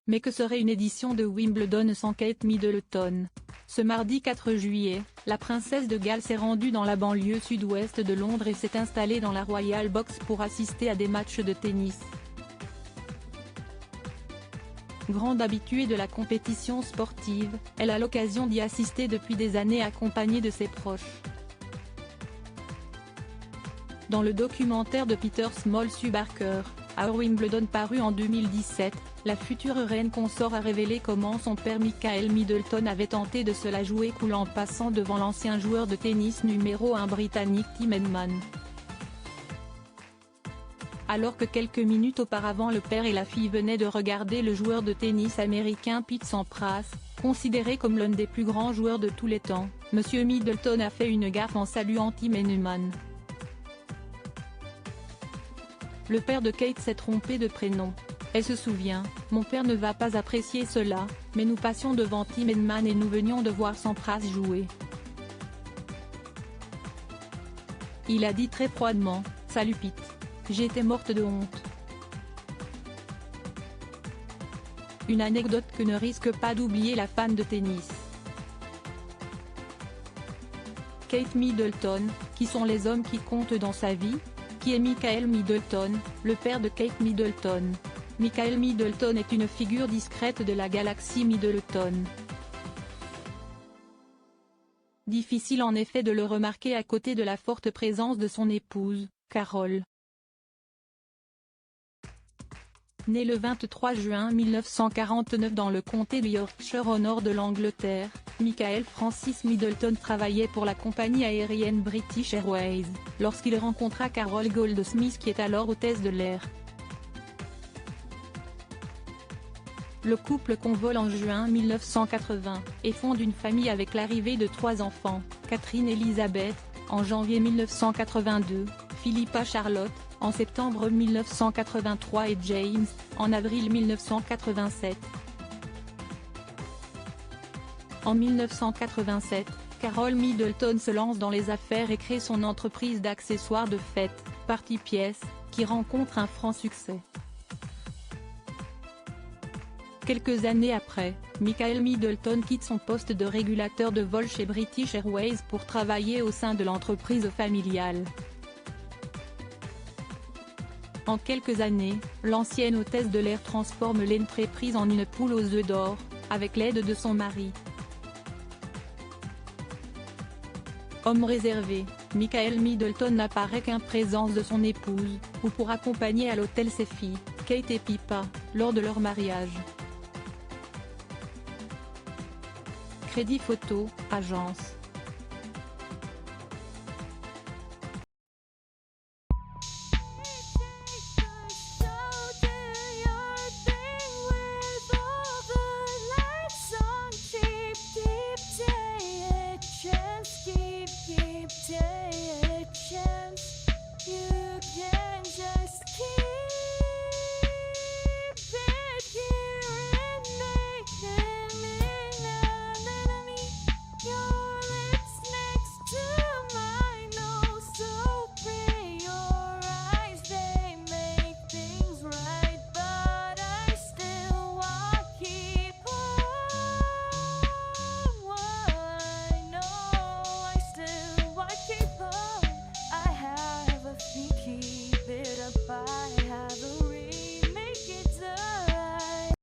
Mais que serait une édition de Wimbledon sans Kate Middleton? Ce mardi 4 juillet, la princesse de Galles s'est rendue dans la banlieue sud-ouest de Londres et s'est installée dans la Royal Box pour assister à des matchs de tennis. Grande habituée de la compétition sportive, elle a l'occasion d'y assister depuis des années accompagnée de ses proches. Dans le documentaire de Peter Small-Barker, à Wimbledon paru en 2017, la future reine consort a révélé comment son père Michael Middleton avait tenté de se la jouer cool en passant devant l'ancien joueur de tennis numéro 1 britannique Tim Henman. Alors que quelques minutes auparavant le père et la fille venaient de regarder le joueur de tennis américain Pete Sampras, considéré comme l'un des plus grands joueurs de tous les temps, M. Middleton a fait une gaffe en saluant Tim Henman. Le père de Kate s'est trompé de prénom. Elle se souvient, mon père ne va pas apprécier cela, mais nous passions devant Tim Henman et nous venions de voir Sampras jouer. Il a dit très froidement, « Salut Pete. J'étais morte de honte. » Une anecdote que ne risque pas d'oublier la fan de tennis. Kate Middleton, qui sont les hommes qui comptent dans sa vie? Qui est Michael Middleton, le père de Kate Middleton? Michael Middleton est une figure discrète de la galaxie Middleton. Difficile en effet de le remarquer à côté de la forte présence de son épouse, Carol. Né le 23 juin 1949 dans le comté de Yorkshire au nord de l'Angleterre, Michael Francis Middleton travaillait pour la compagnie aérienne British Airways, lorsqu'il rencontra Carol Goldsmith qui est alors hôtesse de l'air. Le couple convole en juin 1980, et fonde une famille avec l'arrivée de 3 enfants, Catherine Elizabeth, en janvier 1982, Philippa Charlotte, en septembre 1983 et James, en avril 1987. En 1987, Carol Middleton se lance dans les affaires et crée son entreprise d'accessoires de fête, Party Pièces, qui rencontre un franc succès. Quelques années après, Michael Middleton quitte son poste de régulateur de vol chez British Airways pour travailler au sein de l'entreprise familiale. En quelques années, l'ancienne hôtesse de l'air transforme l'entreprise en une poule aux œufs d'or, avec l'aide de son mari. Homme réservé, Michael Middleton n'apparaît qu'en présence de son épouse, ou pour accompagner à l'hôtel ses filles, Kate et Pippa, lors de leur mariage. Crédit photo, agence. Keep